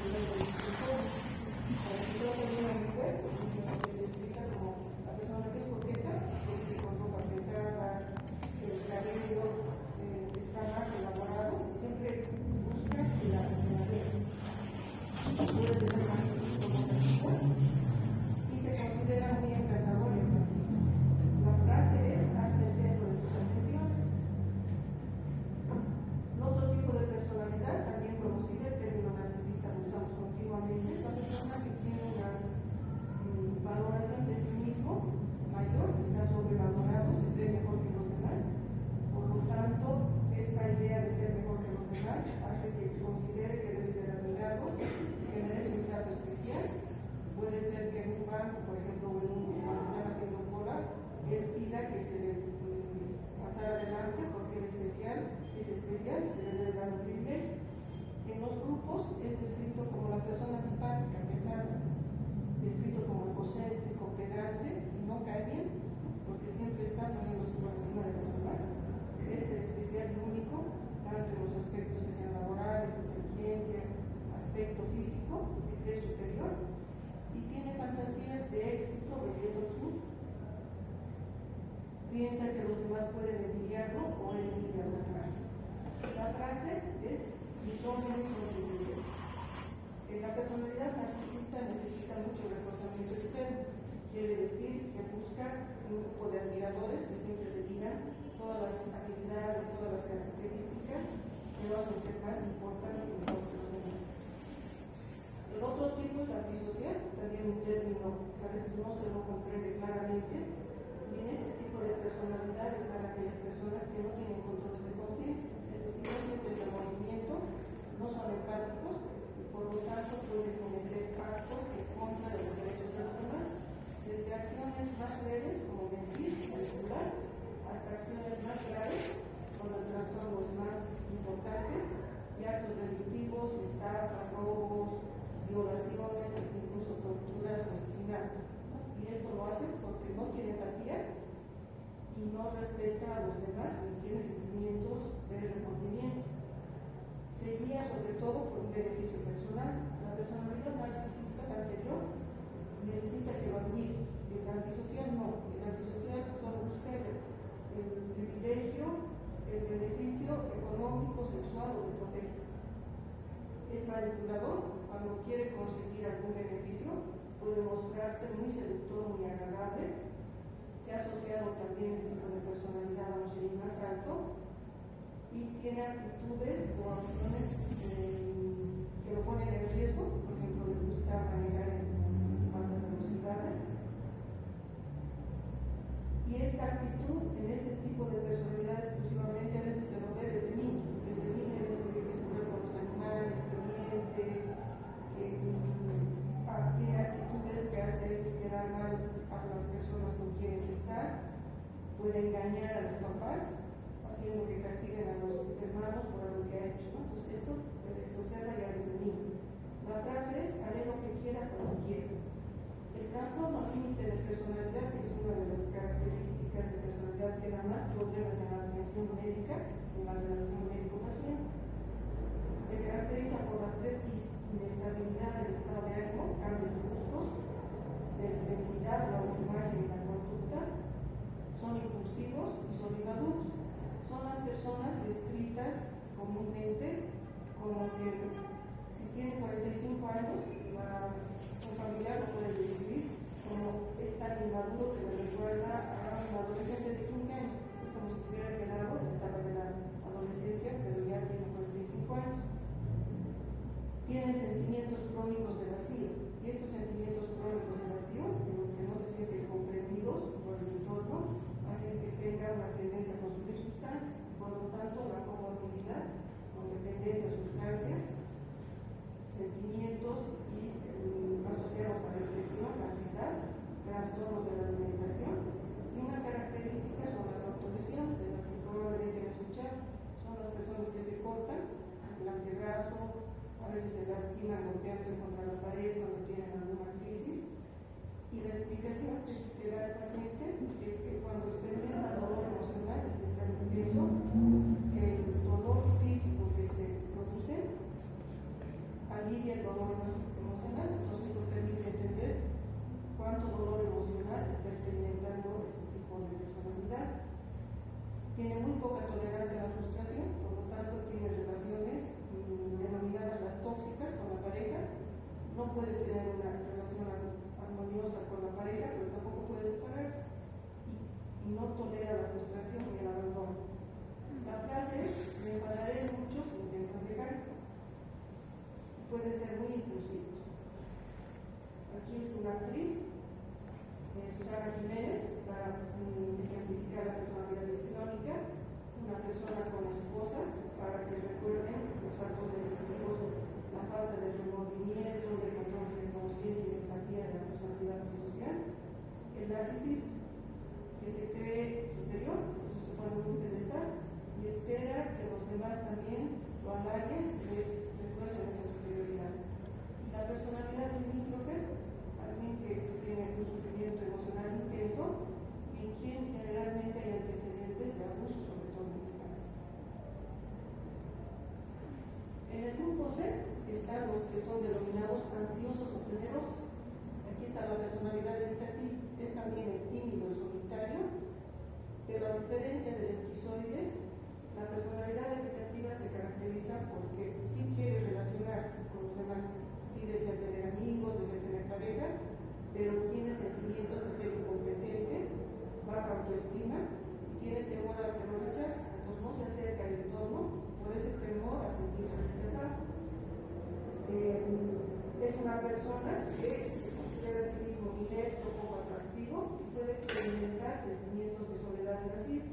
nivel de discusión. Para que se trate de una mujer, se le explica como la persona que es coqueta, que con ropa apretada, el cabello está más elaborado, siempre busca la vea. Puede tener más y se considera muy encantadora. La frase es: hazme el centro de tus atenciones. Otro tipo de personalidad, también conocida, el término narcisista lo usamos continuamente, es la persona que tiene una valoración de sí mismo mayor, está sobrevalorado, se cree mejor que los demás. Por lo tanto, esta idea de ser mejor que los demás hace que considere que debe ser admirado, que merece un trato especial. Puede ser que en un banco, por ejemplo, cuando están haciendo cola, él pida que se le pasara adelante porque es especial y se le debe dar un privilegio. En los grupos es descrito como la persona antipática, pesada, descrito como egocéntrico, pedante, y no cae bien, porque siempre está poniéndose por encima de los demás. Es el especial y único, tanto en los aspectos que sean laborales, inteligencia, aspecto físico, se cree superior, y tiene fantasías de éxito, belleza o triunfo. Piensa que los demás pueden envidiarlo o él envidia a los demás. La frase es: mis órdenes son tus deseos. La personalidad narcisista necesita mucho reforzamiento externo. Quiere decir que busca un grupo de admiradores que siempre le digan todas las habilidades, todas las características que lo hacen ser más importante y mejor que los demás. El otro tipo es la antisocial, también un término que a veces no se lo comprende claramente. Y en este tipo de personalidad están aquellas personas que no tienen controles de conciencia, es decir, no sienten remordimiento, no son empáticos y por lo tanto pueden cometer actos en contra de los derechos de los demás, desde acciones más leves como mentir, manipular, hasta acciones más graves cuando el trastorno es más importante, y actos delictivos, estafas, robos, violaciones, hasta incluso torturas o asesinato. Y esto lo hacen porque no tiene empatía y no respeta a los demás ni tiene sentimientos de remordimiento. Se guía sobre todo por un beneficio personal. La personalidad narcisista, la anterior, necesita que lo admire. El antisocial no. El antisocial solo busca el privilegio, el beneficio económico, sexual o de poder. Es manipulador. Cuando quiere conseguir algún beneficio, puede mostrarse muy seductor, muy agradable. Se ha asociado también este tipo de personalidad a un nivel más alto y tiene actitudes o acciones que lo ponen en riesgo. Por ejemplo, le gusta manejar en altas velocidades. Y esta actitud en este tipo de personalidad exclusivamente a veces se lo ve desde niño. Desde niño a veces ve que se juega con los animales, que miente, que tiene actitudes que hacen quedar mal a las personas con quienes está, puede engañar a los papás, haciendo que castiguen a los hermanos por algo que ha hecho, ¿no? Entonces esto sucede ya desde niño. La frase es: haré lo que quiera cuando quiera. El trastorno límite de personalidad, que es una de las características de personalidad que da más problemas en la atención médica, en la relación médico-paciente, se caracteriza por las tres Is: inestabilidad del estado de ánimo, cambios bruscos, de la identidad, la autoimagen y la conducta. Son impulsivos y son inmaduros. Son las personas descritas comúnmente como que si tienen 45 años, un familiar lo puede describir como es tan inmaduro que le recuerda a un adolescente de 15 años. Es como si estuviera quedado en la etapa de la adolescencia, pero ya tiene 45 años. Tienen sentimientos crónicos de vacío, y estos sentimientos crónicos de vacío, en los que no se sienten comprendidos por el entorno, hacen que tengan una tendencia a consumir sustancias. Por lo tanto, la comorbilidad, con dependencia a sustancias, sentimientos y asociados a depresión, ansiedad, trastornos de la alimentación, y una característica son las autolesiones, de las que probablemente han escuchado. Son las personas que se cortan el antebrazo, a veces se lastiman golpeándose contra la pared cuando tienen alguna crisis. Y la explicación que se da al paciente es que cuando experimenta dolor emocional, es tan intenso, el dolor físico que se produce alivia el dolor Jiménez, para ejemplificar la personalidad histriónica, una persona con esposas, para que recuerden los actos delictivos, la falta de remordimiento, de control de conciencia y de empatía de la personalidad antisocial. El narcisista, que se cree superior, eso se pone en un pedestal, y espera que los demás también lo halaguen, refuercen esa superioridad. Y la personalidad limítrofe, alguien que tiene un sufrimiento emocional intenso y en quien generalmente hay antecedentes de abuso, sobre todo en la infancia. En el grupo C están los que son denominados ansiosos o temerosos. Aquí está la personalidad evitativa, es también el tímido, el solitario, pero a diferencia del esquizoide, la personalidad evitativa se caracteriza porque sí quiere relacionarse con los demás, sí desea tener amigos, desea tener pareja, pero tiene sentimientos de ser incompetente, baja autoestima y tiene temor a que lo rechacen. Entonces no se acerca al entorno por ese temor a sentirse rechazado. Es una persona que se considera a sí mismo inepto, poco atractivo y puede experimentar sentimientos de soledad invasiva.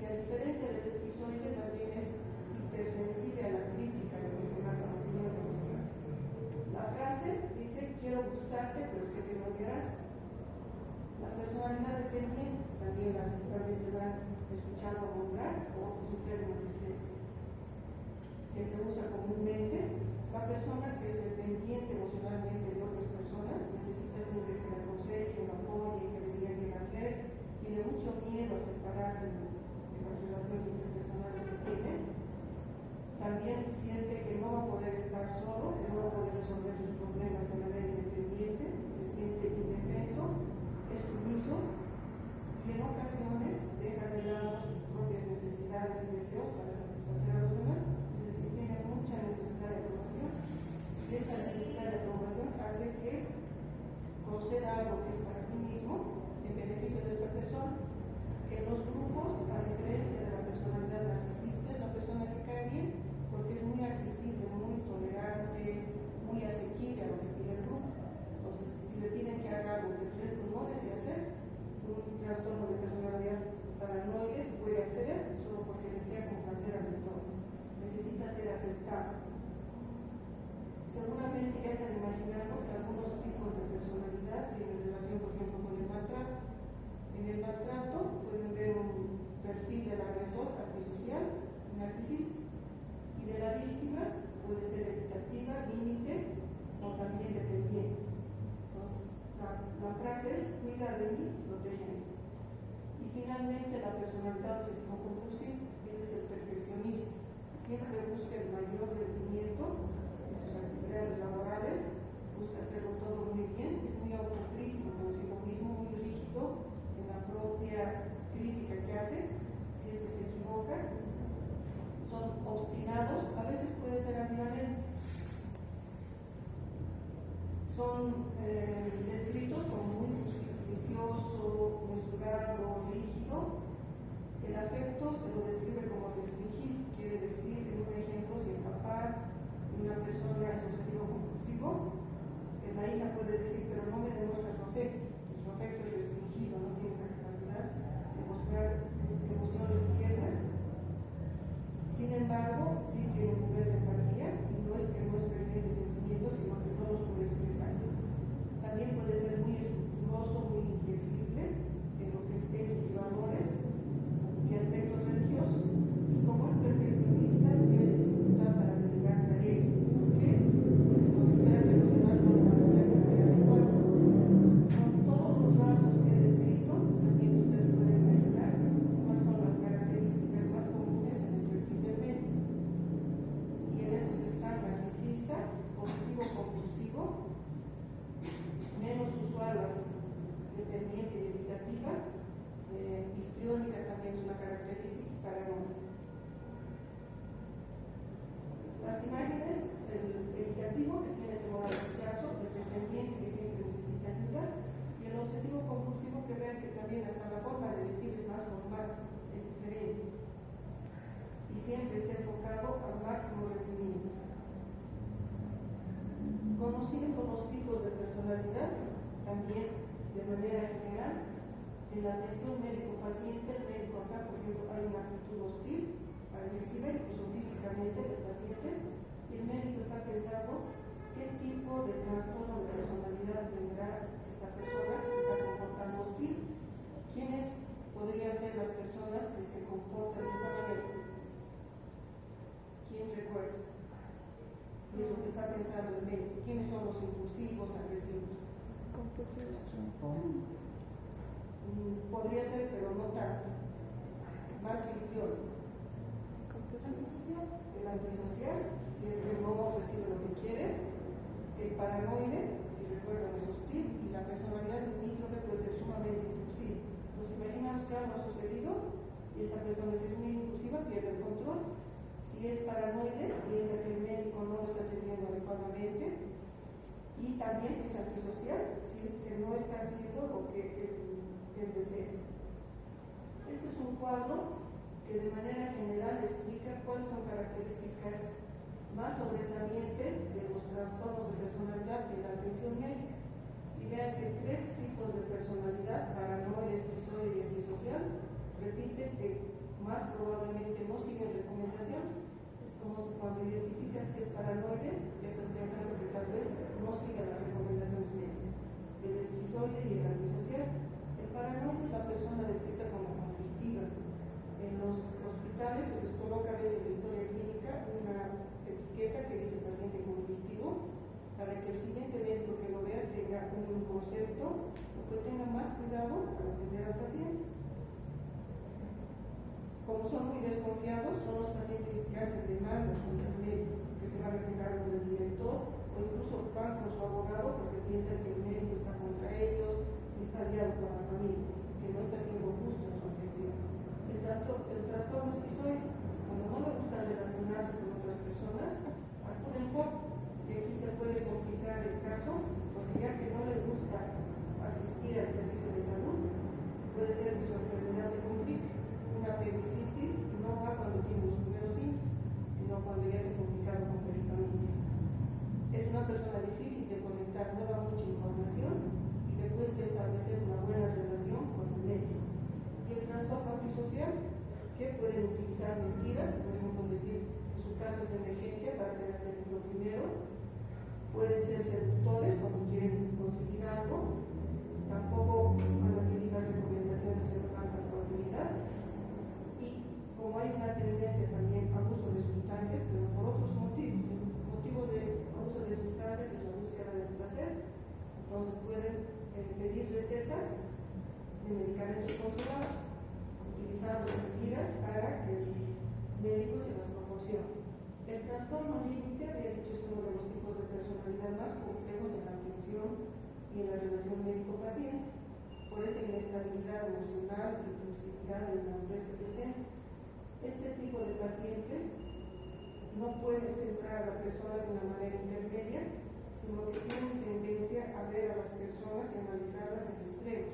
Y a diferencia del esquizoide, más bien es hipersensible a la crítica de los demás, a la opinión de los demás. La frase dice: quiero gustarte, pero sé que no querrás. La personalidad dependiente también la han escuchado nombrar, o es un término que se usa comúnmente. La persona que es dependiente emocionalmente de otras personas necesita siempre que le aconseje, lo apoye, que le diga qué hacer, tiene mucho miedo a separarse de las relaciones interpersonales que tiene. También siente que no va a poder estar solo, que no va a poder resolver sus problemas de manera independiente, se siente indefenso, es sumiso y en ocasiones deja de lado sus propias necesidades y deseos para satisfacer a los demás, es decir, tiene mucha necesidad de aprobación. Y esta necesidad de aprobación hace que conceda algo que es para sí mismo en beneficio de otra persona. En los grupos, a diferencia de la personalidad narcisista, es la persona que cae bien porque es muy accesible, muy tolerante, muy asequible a lo que pide el grupo. Entonces, si le piden que haga algo que el resto no desea hacer, un trastorno de personalidad paranoide puede acceder solo porque desea complacer al entorno. Necesita ser aceptado. Seguramente ya están imaginando que algunos tipos de personalidad tienen relación, por ejemplo, con el maltrato. En el maltrato pueden ver un perfil del agresor antisocial, narcisista, y de la víctima puede ser evitativa, límite o también dependiente. Entonces, la frase es: cuida de mí, protégeme. Y finalmente, la personalidad obsesivo-compulsiva, él es el perfeccionista. Siempre busca el mayor rendimiento en sus actividades laborales, busca hacerlo todo muy bien, es muy autocrítico consigo mismo, muy rígido en la propia crítica que hace, si es que se equivoca. Son obstinados, a veces pueden ser ambivalentes. Son descritos como muy juicioso, mesurado, rígido. El afecto se lo describe como restringido, quiere decir, en un ejemplo, si el papá de una persona es obsesivo-compulsivo, la hija puede decir: pero no me demuestras su afecto. Su afecto es restringido, no tiene esa capacidad de mostrar emociones tiernas. Sin embargo, sí tiene un nivel de empatía, y no es que no experimente sentimientos, sino que no los puede expresar. También puede ser muy estructuroso, muy inflexible en lo que es ética y valores y aspectos religiosos. Y como es perfeccionista, tiene dificultad para delegar tareas. ¿Por qué? Porque considera que los demás no lo van a hacer de manera adecuada. Con todos los rasgos que he descrito, también ustedes pueden imaginar cuáles son las características más comunes en el perfil del médico. Y en estos está narcisista, obsesivo-compulsivo, menos usuales, dependiente y evitativa, histriónica también es una característica y paranoia. Las imágenes: el evitativo, que tiene temor al rechazo, el dependiente, que siempre necesita ayuda, y el obsesivo-compulsivo, que vean que también hasta la forma de vestir es más formal, es diferente, y siempre está enfocado al máximo rendimiento. Conociendo los tipos de personalidad, también de manera general, En la atención médico-paciente, el médico acá, por ejemplo, hay una actitud hostil, agresiva, incluso físicamente del paciente, y el médico está pensando qué tipo de trastorno de personalidad tendrá esta persona que se está comportando hostil. ¿Quiénes podrían ser las personas que se comportan de esta manera? ¿Quién recuerda? Y es lo que está pensando el médico. ¿Quiénes son los impulsivos, agresivos? Compulsivos. Podría ser, pero no tanto. Más histriónico. El antisocial, si es que no recibe lo que quiere. El paranoide, si recuerdan, es hostil. Y la personalidad limítrofe puede ser sumamente impulsiva. Entonces, imaginamos que algo ha sucedido y esta persona, si es muy impulsiva, pierde el control. Si es paranoide, piensa que el médico no lo está atendiendo adecuadamente. Y también si es antisocial, si es que no está haciendo lo que él desea. Este es un cuadro que de manera general explica cuáles son características más sobresalientes de los trastornos de personalidad en la atención médica. Y vean que 3 tipos de personalidad, paranoide, esquizoide y antisocial, repiten que más probablemente no siguen recomendaciones. Es como si cuando identificas que es paranoide, estás pensando que tal vez no siga las recomendaciones médicas. El esquizoide y el antisocial. El paranoide es la persona descrita como conflictiva. En los hospitales se les coloca a veces en la historia clínica una etiqueta que dice paciente conflictivo para que el siguiente médico que lo vea tenga un concepto o que tenga más cuidado para atender al paciente. Como son muy desconfiados, son los pacientes que hacen demandas contra el médico, que se van a quejar con el director o incluso van con su abogado porque piensan que el médico está contra ellos, que está aliado con la familia, que no está siendo justo en su atención. El trastorno esquizoide, como no le gusta relacionarse con otras personas, acuden poco. Y aquí se puede complicar el caso, porque ya que no le gusta asistir al servicio de salud, puede ser que su enfermedad se complique. Una apendicitis no va cuando tiene los primeros síntomas, sino cuando ya se ha complicado con peritonitis. Es una persona difícil de conectar, no da mucha información y le cuesta establecer una buena relación con el médico. Y el trastorno antisocial, que pueden utilizar mentiras, por ejemplo decir que su caso es de emergencia para ser atendido primero, pueden ser seductores cuando quieren conseguir algo, tampoco van a seguir las recomendaciones en una alta probabilidad. Y como hay una tendencia también a uso de sustancias, pero por otros motivos, el motivo de uso de sustancias es la búsqueda del placer, entonces pueden pedir recetas de medicamentos controlados, utilizando mentiras para que el médico se las proporcione. El trastorno límite, había dicho, es uno de los tipos de personalidad más complejos en la atención y en la relación médico-paciente, por esa inestabilidad emocional, impulsividad y la madurez que presenta. Este tipo de pacientes no pueden centrar a la persona de una manera intermedia, sino que tienen tendencia a ver a las personas y analizarlas en extremos.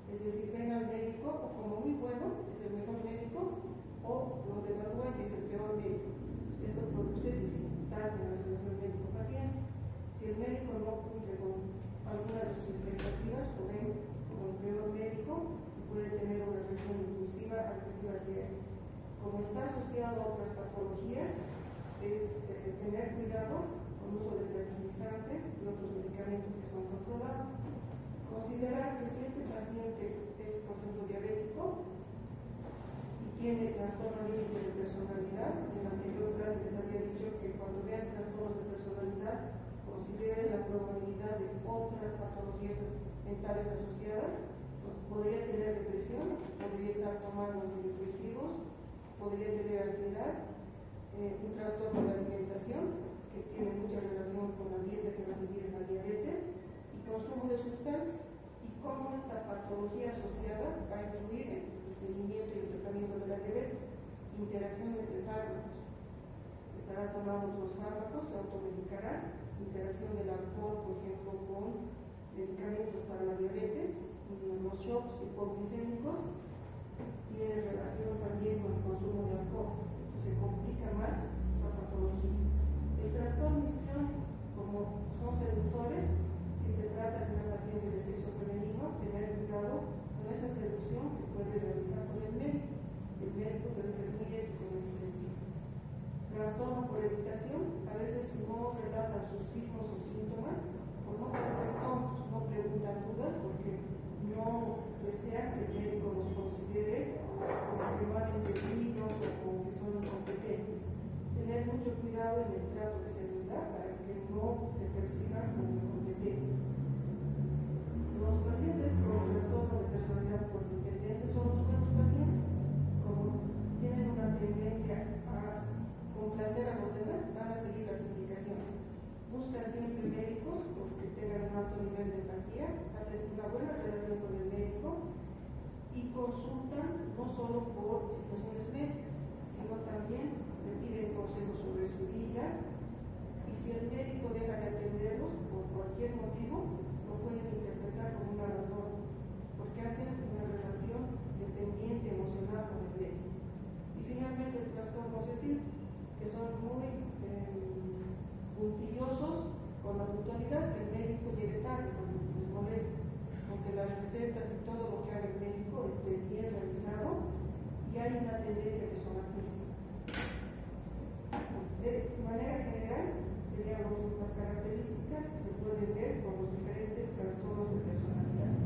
Es decir, ven al médico o como muy bueno, es el mejor médico, o lo devalúan, es el peor médico. Esto produce dificultades en la relación médico-paciente. Si el médico no cumple con alguna de sus expectativas, lo ven como el peor médico y puede tener una reacción impulsiva, agresiva hacia él. Como está asociado a otras patologías, es tener cuidado con uso de tranquilizantes y otros medicamentos que son controlados. Considerar que si este paciente es, por ejemplo, diabético y tiene trastorno límite de personalidad, en la anterior clase les había dicho que cuando vean trastornos de personalidad, consideren la probabilidad de otras patologías mentales asociadas. Entonces, podría tener depresión, podría estar tomando antidepresivos, podría tener ansiedad, un trastorno de alimentación que tiene mucha relación con la dieta que va a seguir en la diabetes y consumo de sustancias, y cómo esta patología asociada va a influir en el seguimiento y el tratamiento de la diabetes. Interacción entre fármacos, estará tomando otros fármacos, se automedicará. Interacción del alcohol, por ejemplo, con medicamentos para la diabetes, los shocks hipoglicémicos, tiene relación también con el consumo de alcohol, se complica más la patología. El trastorno histriónico, como son seductores, si se trata de una paciente de sexo femenino, tener cuidado con esas seducciones trastorno por evitación, a veces no relatan sus signos o síntomas por no parecer tontos, no preguntan dudas porque no desean que el médico los considere como que no han entendido o como que son incompetentes. Tener mucho cuidado en el trato que se les da para que no se perciban como incompetentes. Los pacientes con trastorno de personalidad por dependencia son los buenos pacientes. Como tienen una tendencia a complacer a los demás, van a seguir las indicaciones. Buscan siempre médicos porque tengan un alto nivel de empatía, hacen una buena relación con el médico y consultan no solo por situaciones médicas, sino también le piden consejos sobre su vida y si el médico deja de atenderlos por cualquier motivo, lo pueden interpretar como un abandono, porque hacen una relación dependiente emocional con el médico. Y finalmente el trastorno obsesivo, que son muy puntillosos con la puntualidad que el médico llegue tarde cuando les molesta, aunque las recetas y todo lo que haga el médico esté bien realizado y hay una tendencia que son altísimas. De manera general, serían las características que se pueden ver con los diferentes trastornos de personalidad.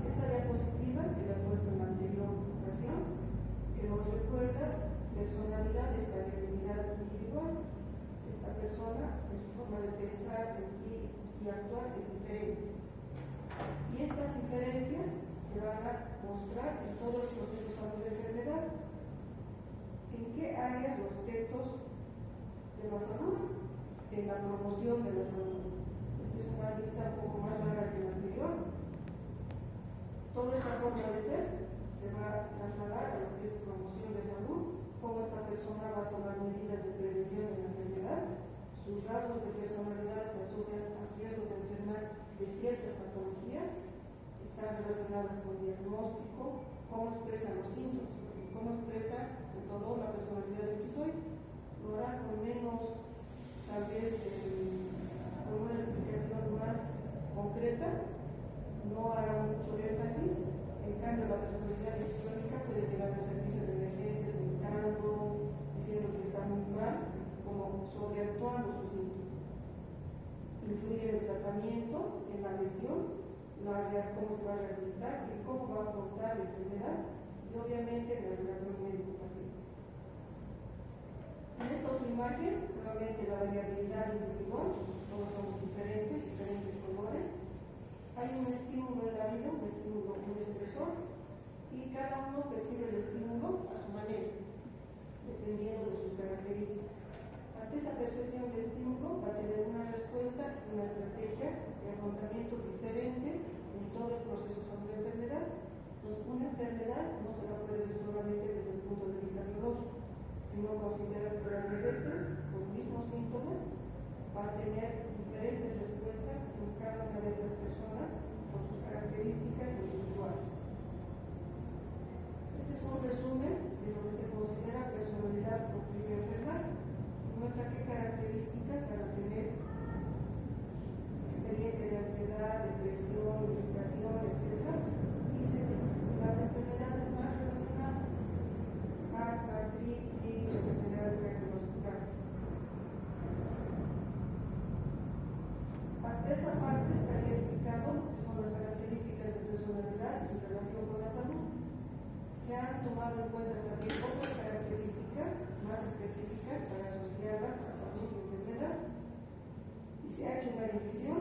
Esta diapositiva que la he puesto en la anterior ocasión, que nos recuerda personalidad es la realidad individual. Esta persona, en su forma de pensar, sentir y actuar es diferente. Y estas diferencias se van a mostrar en todos los procesos de enfermedad. ¿En qué áreas o aspectos de la salud? En la promoción de la salud. Esta es una lista un poco más larga que la anterior. Toda esta forma de ser se va a trasladar a lo que es promoción de salud, cómo esta persona va a tomar medidas de prevención de la enfermedad, sus rasgos de personalidad se asocian al riesgo de enfermar de ciertas patologías, están relacionadas con el diagnóstico, cómo expresan los síntomas, cómo expresa el dolor la personalidad esquizoide. Lo hará con menos, tal vez, con una explicación más concreta, no hará mucho énfasis. En cambio, la personalidad histriónica puede llegar a un servicio de emergencias gritando, diciendo que está muy mal, como sobreactuando sus síntomas. Influye en el tratamiento, en la lesión, cómo se va a rehabilitar y cómo va a afrontar la enfermedad y obviamente en la relación médico-paciente. En esta otra imagen, nuevamente la variabilidad individual, todos somos diferentes colores. Hay un estímulo en la vida, un estímulo, un estresor, y cada uno percibe el estímulo a su manera, dependiendo de sus características. Ante esa percepción de estímulo va a tener una respuesta, una estrategia de afrontamiento diferente en todo el proceso de enfermedad. Entonces, una enfermedad no se la puede ver solamente desde el punto de vista biológico, sino considerar que la diabetes, con mismos síntomas, va a tener diferentes respuestas en cada una de estas personas por sus características individuales. Este es un resumen de lo que se considera personalidad proclive a enfermar. Muestra qué características van a tener experiencia de ansiedad, depresión, irritación, etc. Y se las enfermedades más relacionadas, asma, artritis, enfermedades cardiovasculares. Hasta esa parte estaría explicando lo que son las características de personalidad y su relación con la salud. Se han tomado en cuenta también otras características más específicas para asociarlas a salud y enfermedad. Y se ha hecho una división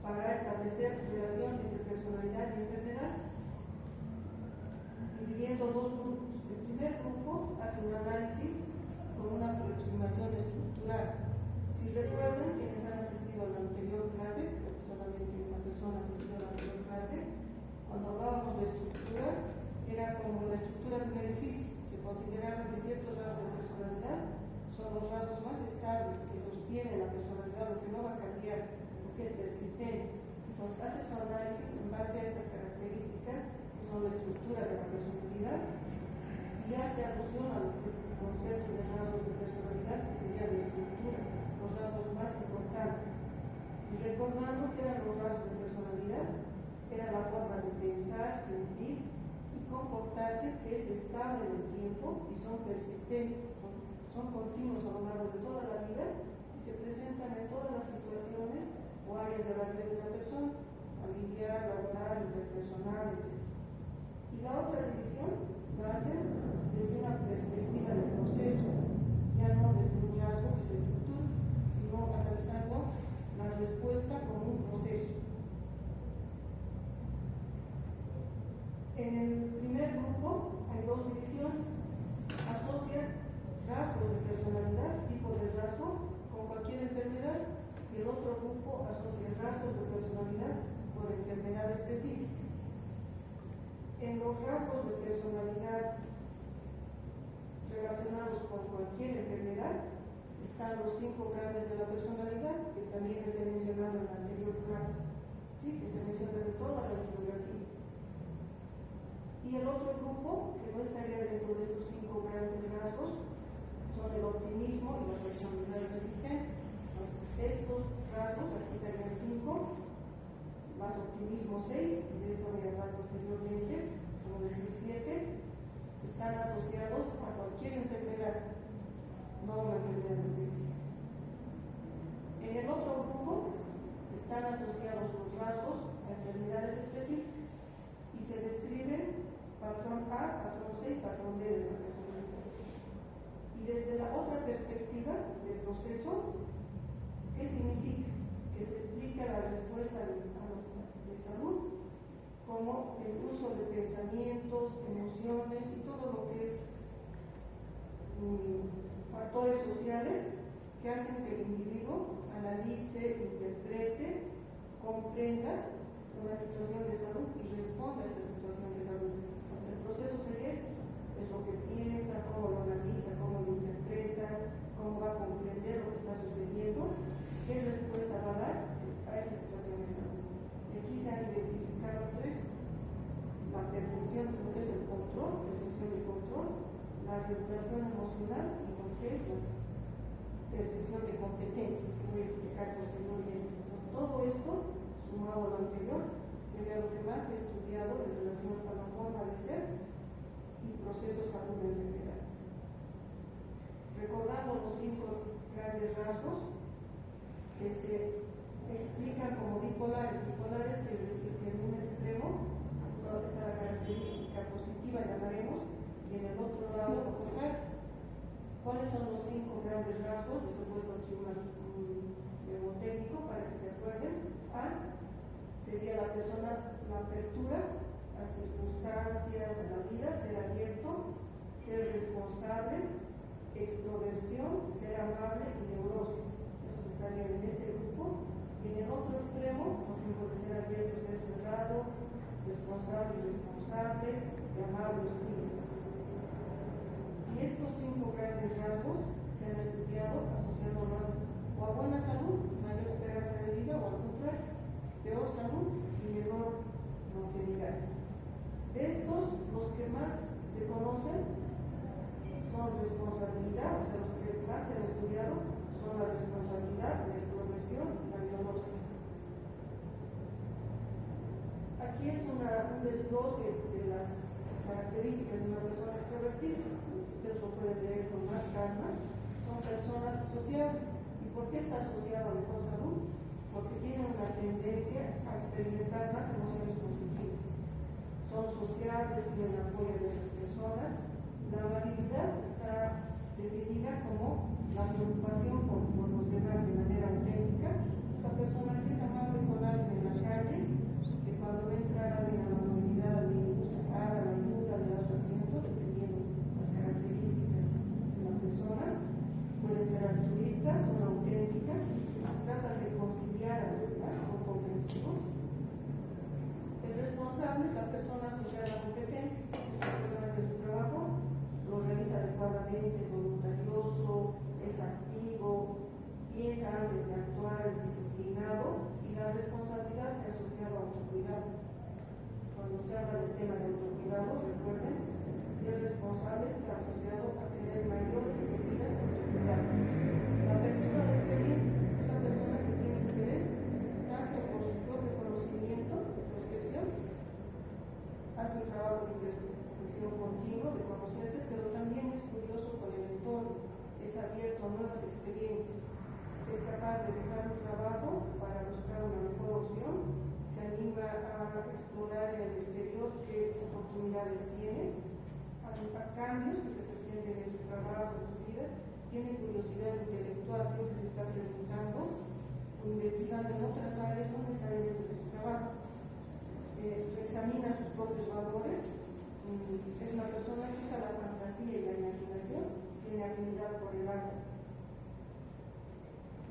para establecer relación entre personalidad y enfermedad, dividiendo dos grupos. El primer grupo hace un análisis con una aproximación estructural. Si recuerdan, quienes han asistido a la anterior clase, porque solamente una persona asistió a la anterior clase, cuando hablábamos de estructura, era como la estructura de un edificio. Se consideraba que ciertos rasgos de personalidad son los rasgos más estables que sostienen la personalidad, lo que no va a cambiar, lo que es persistente. Entonces, hace su análisis en base a esas características que son la estructura de la personalidad y hace alusión a lo que es el concepto de rasgos de personalidad, que sería la estructura, los rasgos más importantes. Y recordando que eran los rasgos de personalidad, era la forma de pensar, sentir y comportarse que es estable en el tiempo y son persistentes, son continuos a lo largo de toda la vida y se presentan en todas las situaciones o áreas de la vida de una persona, familiar, laboral, interpersonal, etc. Y la otra división la hacen desde una perspectiva del proceso, ya no desde un rasgo que es la estructura, sino analizando la respuesta como un proceso. En el primer grupo hay dos divisiones. Asocia rasgos de personalidad, tipo de rasgo, con cualquier enfermedad, y el otro grupo asocia rasgos de personalidad con enfermedad específica. En los rasgos de personalidad relacionados con cualquier enfermedad están los 5 grandes de la personalidad, que también les he mencionado en la anterior clase, ¿sí? Que se menciona en toda la bibliografía. Y el otro grupo, que no estaría dentro de estos 5 grandes rasgos, son el optimismo y la personalidad resistente. Estos rasgos, aquí estarían 5, más optimismo 6, y de esto voy a hablar posteriormente, como decir 7, están asociados a cualquier enfermedad, no a una enfermedad específica. En el otro grupo están asociados los rasgos a enfermedades específicas y se describen patrón A, patrón C y patrón D de la personalidad. Y desde la otra perspectiva del proceso, ¿qué significa? Que se explica la respuesta de salud como el uso de pensamientos, emociones y todo lo que es factores sociales que hacen que el individuo analice, interprete, comprenda una situación de salud y responda a esta situación de salud. Entonces, el proceso sería esto, es lo que piensa, cómo lo analiza, cómo lo interpreta, cómo va a comprender lo que está sucediendo, qué respuesta va a dar a esa situación de salud. Y aquí se han identificado 3: la percepción de lo que es el control, percepción de control, la regulación emocional y lo que es la percepción de competencia, que voy a explicar posteriormente. Entonces, todo esto, sumado a lo anterior, sería lo que más he estudiado en relación con la forma de ser y procesos salud de enfermedad. Recordando los 5 grandes rasgos que se explican como bipolares. Bipolares quiere decir que en un extremo está la característica positiva, llamaremos, y en el otro lado lo contrario. ¿Cuáles son los 5 grandes rasgos? Les he puesto aquí un mnemotécnico para que se acuerden. A sería la persona, la apertura a circunstancias en la vida, ser abierto, ser responsable, extroversión, ser amable y neurosis. Esos estarían en este grupo. Y en el otro extremo, por ejemplo, de ser abierto, ser cerrado, responsable y responsable, y amable y hostil. Y estos 5 grandes rasgos se han estudiado asociándolos o a buena salud, mayor esperanza de vida, o al contrario, peor salud y menor longevidad. De estos, los que más se conocen son responsabilidad, o sea, los que más se han estudiado son la responsabilidad, la extroversión y la neurosis. Aquí es un desglose de las características de una persona extrovertida. Ustedes lo pueden leer con más calma. Son personas sociables. ¿Y por qué está asociado a mejor salud? Porque tienen una tendencia a experimentar más emociones positivas. Son sociables, tienen apoyo de otras personas. La amabilidad está definida como la preocupación por los demás de manera auténtica. Esta persona que es amable con alguien en la calle, que cuando ve entrar alguien a la movilidad, alguien busca paga, la ayuda, le da su asiento, dependiendo las características de la persona. Pueden ser altruistas, son auténticas, tratan de conciliar a los demás, son comprensivos. El responsable es la persona asociada a la competencia, es una persona que en su trabajo lo realiza adecuadamente, es voluntarioso, es activo, piensa antes de actuar, es disciplinado, y la responsabilidad se ha asociado a autocuidado. Cuando se habla del tema de autocuidado, recuerden, ser responsable está asociado a tener mayores medidas de autocuidado. La apertura de experiencia es la persona que tiene interés tanto por su propio conocimiento, introspección, hace un trabajo de explorar en el exterior qué oportunidades tiene, a cambios que se presenten en su trabajo, en su vida, tiene curiosidad intelectual, siempre se está preguntando o investigando en otras áreas, no necesariamente de su trabajo. Examina sus propios valores, es una persona que usa la fantasía y la imaginación, tiene afinidad por el arte.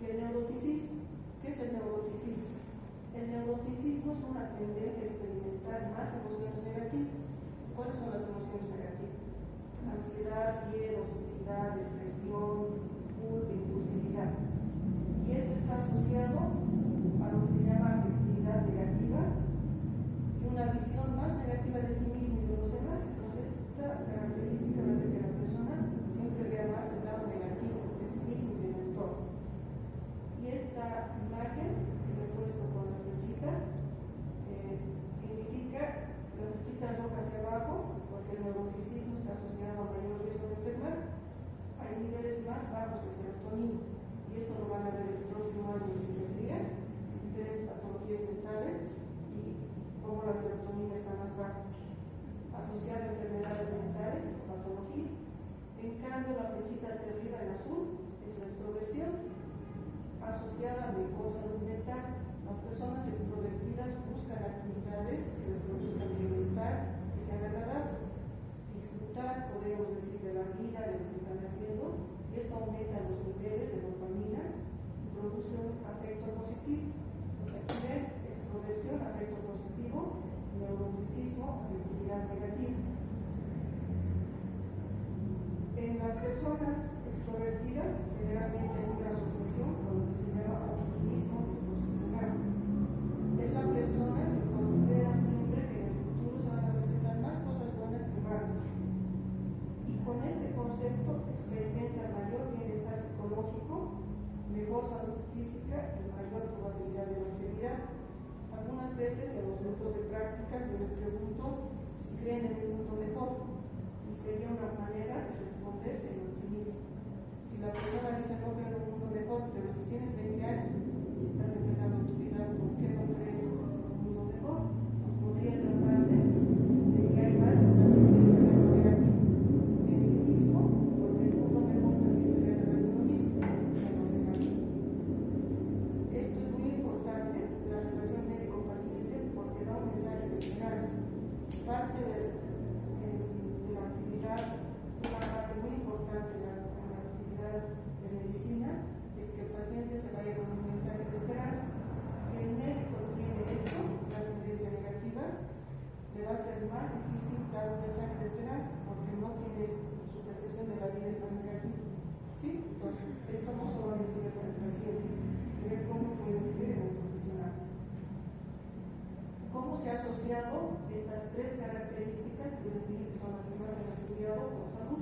Y el neuroticismo, ¿qué es el neuroticismo? El neuroticismo es una tendencia a experimentar más emociones negativas. ¿Cuáles son las emociones negativas? Ansiedad, miedo, hostilidad, depresión, culpa, impulsividad. Y esto está asociado a lo que se llama afectividad negativa y una visión más negativa de sí mismo y de los demás. Entonces, esta característica hace que la persona siempre vea más el lado negativo de sí mismo y del entorno. Y esta imagen que me he puesto con las flechitas significa las flechitas rojas hacia abajo, porque el neuroticismo está asociado a mayor riesgo de enfermar. Hay niveles más bajos de serotonina, y esto lo van a ver el próximo año en psiquiatría, diferentes patologías mentales y cómo la serotonina está más baja, asociada a enfermedades mentales y patología. En cambio, la flechita hacia arriba en azul es la extroversión, asociada a mejor salud mental. Las personas extrovertidas buscan actividades que les produzcan bienestar, que sean agradables, disfrutar, podemos decir, de la vida, de lo que están haciendo, y esto aumenta los niveles de dopamina y produce un afecto positivo. Pues aquí ven, extroversión, afecto positivo, neuroticismo, afectividad negativa. En las personas extrovertidas generalmente hay una asociación con lo que se llama optimismo disposicional. Es la persona que considera siempre que en el futuro se van a presentar más cosas buenas que malas. Y con este concepto experimenta mayor bienestar psicológico, mejor salud física y mayor probabilidad de longevidad. Algunas veces en los grupos de prácticas yo les pregunto si creen en un mundo mejor, y sería una manera de responder sin optimismo. Si la persona dice no creo en un mundo mejor, pero si tienes 20 años, si estás empezando tu vida, ¿por qué no crees en un mundo mejor? Pues podría tratarse de que hay más una tendencia a lo negativo en sí mismo, porque el mundo mejor también se ve a través de uno mismo, en los demás. Esto es muy importante, la relación médico-paciente, porque da un mensaje de esperanza. Parte de la actividad, una parte muy importante de la actividad de medicina es que el paciente se vaya con un mensaje de esperanza. Si el médico tiene esto, una tendencia negativa, le va a ser más difícil dar un mensaje de esperanza porque no tiene su percepción de la vida es más negativa. ¿Sí? Entonces, esto no solo influye con el paciente, se ve cómo puede influir en el profesional. ¿Cómo se ha asociado estas tres características que les dije que son las que más se han estudiado con salud?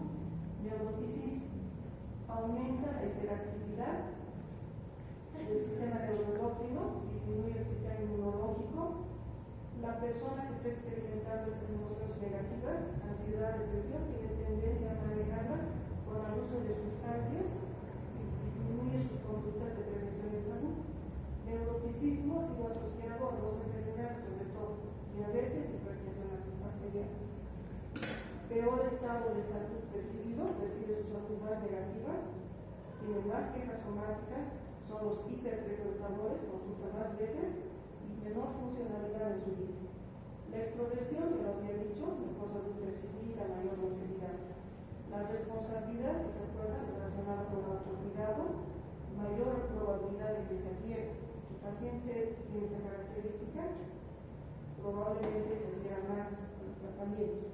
Neuroticismo. Aumenta la hiperactividad del sistema neuroendocrino, disminuye el sistema inmunológico. La persona que está experimentando estas emociones negativas, ansiedad, depresión, tiene tendencia a manejarlas con el uso de sustancias y disminuye sus conductas de prevención de salud. Neuroticismo ha sido asociado a dos enfermedades, sobre todo diabetes y hipertensión arterial. Peor estado de salud percibido, percibe su salud más negativa, tiene más quejas somáticas, son los hiperfrecuentadores, consultan más veces y menor funcionalidad en su vida. La extroversión, ya lo había dicho, mejor salud percibida, mayor longevidad. La responsabilidad, si se acuerdan, relacionada con el autocuidado, mayor probabilidad de que se adhiera. Si tu paciente tiene esta característica, probablemente se adhiera más al tratamiento.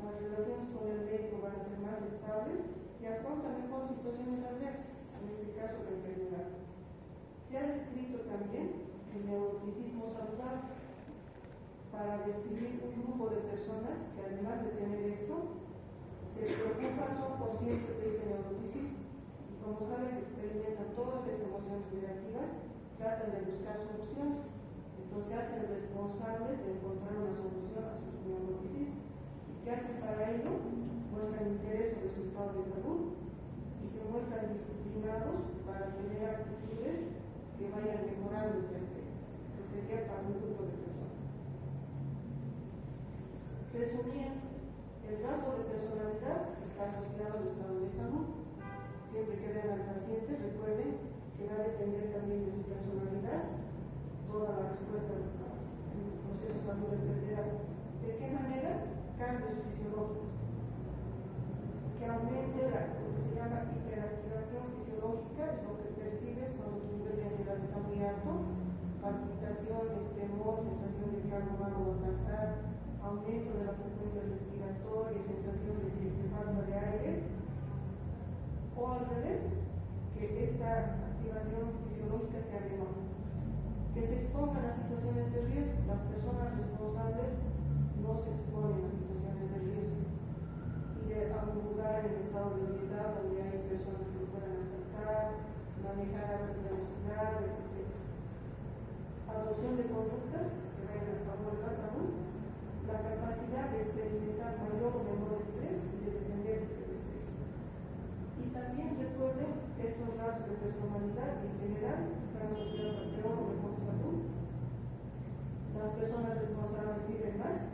Las relaciones con el médico van a ser más estables y afronta mejor situaciones adversas, en este caso la enfermedad. Se ha descrito también el neuroticismo saludable para describir un grupo de personas que además de tener esto, se preocupan, son conscientes de este neuroticismo y como saben que experimentan todas esas emociones negativas, tratan de buscar soluciones, entonces se hacen responsables de encontrar una solución a su neuroticismo. ¿Qué hacen para ello? Muestran interés sobre su estado de salud y se muestran disciplinados para tener actitudes que vayan mejorando este aspecto. Esto sería para un grupo de personas. Resumiendo, el rasgo de personalidad está asociado al estado de salud. Siempre que vean al paciente, recuerden que va a depender también de su personalidad toda la respuesta al proceso salud-enfermedad. ¿De qué manera? Cambios fisiológicos. Que aumente lo que se llama hiperactivación fisiológica, es lo que percibes cuando tu nivel de ansiedad está muy alto, palpitaciones, temor, sensación de que algo malo va a pasar, aumento de la frecuencia respiratoria, sensación de que te falta de aire, o al revés, que esta activación fisiológica sea menor. Que se expongan a situaciones de riesgo. Las personas responsables no se exponen a situaciones de riesgo. Ir a un lugar en estado de ebriedad donde hay personas que lo puedan asaltar, manejar a altas velocidades, etc. Adopción de conductas que vayan a favor de la salud, la capacidad de experimentar mayor o menor estrés y de defenderse del estrés. Y también recuerden que estos rasgos de personalidad en general están asociados a peor o mejor salud. Las personas responsables viven más.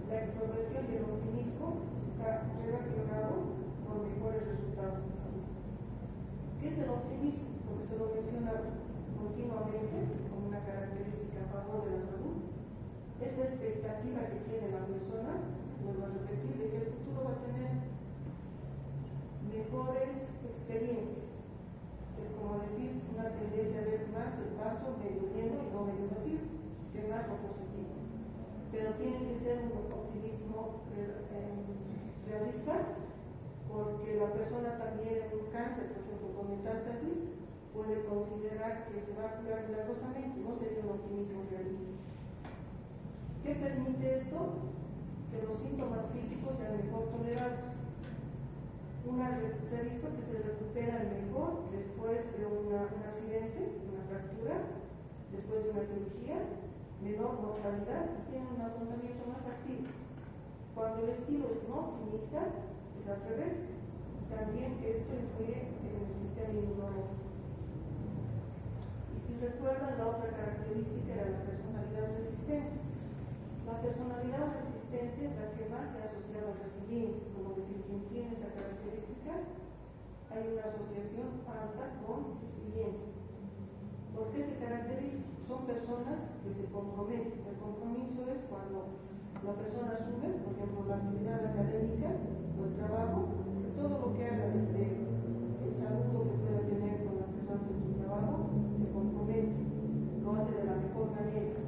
La extroversión y el optimismo está relacionado con mejores resultados de salud. ¿Qué es el optimismo? Porque se lo menciona continuamente como una característica a favor de la salud. Es la expectativa que tiene la persona, vuelvo a repetir, de que el futuro va a tener mejores experiencias. Es como decir, una tendencia a ver más el vaso medio lleno y no medio vacío, ver más lo positivo. Pero tiene que ser un optimismo realista, porque la persona también en un cáncer, por ejemplo, con metástasis, puede considerar que se va a curar milagrosamente, no sería un optimismo realista. ¿Qué permite esto? Que los síntomas físicos sean mejor tolerados. Se ha visto que se recuperan mejor después de un accidente, una fractura, después de una cirugía, menor mortalidad y tienen un afrontamiento más activo. Cuando el estilo es no optimista, es al revés. También esto influye en el sistema inmunológico. Y si recuerdan, la otra característica era la personalidad resistente. La personalidad resistente es la que más se asocia a la resiliencia, como decir, quien tiene esta característica, hay una asociación alta con resiliencia. ¿Por qué se caracteriza? Son personas que se comprometen. El compromiso es cuando la persona asume, por ejemplo, la actividad académica o el trabajo, todo lo que haga desde el saludo que pueda tener con las personas en su trabajo, se compromete, lo hace de la mejor manera.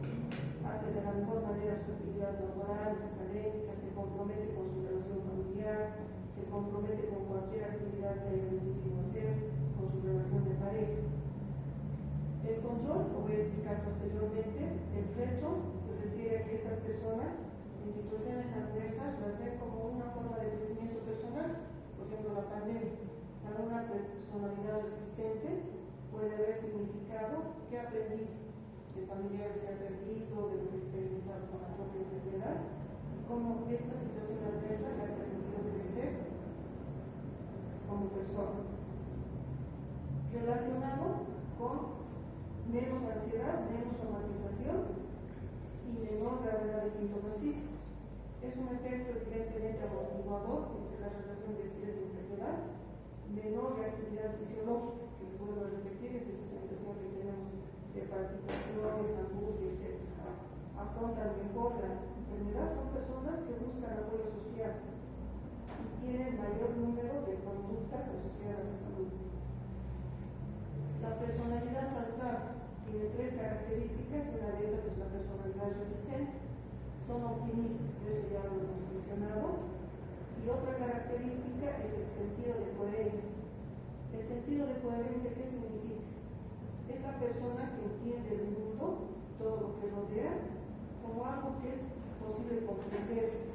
Hace de la mejor manera sus actividades laborales, académicas, se compromete con su relación familiar, se compromete con cualquier actividad que haya decidido hacer, con su relación de pareja. El control, lo voy a explicar posteriormente, el reto se refiere a que estas personas en situaciones adversas las ven como una forma de crecimiento personal. Por ejemplo, la pandemia. Para una personalidad resistente puede haber significado que ha aprendido de familiares que ha perdido, de lo que ha experimentado con la propia enfermedad, y cómo esta situación adversa le ha permitido crecer como persona. Relacionado con menos ansiedad, menos somatización y menor gravedad de síntomas físicos. Es un efecto evidentemente amortiguador entre la relación de estrés y enfermedad, menor reactividad fisiológica, que les vuelvo a repetir, es esa sensación que tenemos de palpitaciones, angustia, etc. Afrontan mejor la enfermedad, son personas que buscan apoyo social y tienen mayor número de conductas asociadas a salud. La personalidad saludable tiene tres características, y una de estas es la personalidad resistente. Son optimistas, eso ya lo hemos mencionado. Y otra característica es el sentido de coherencia. El sentido de coherencia, ¿qué significa? Es la persona que entiende el mundo, todo lo que rodea, como algo que es posible comprender,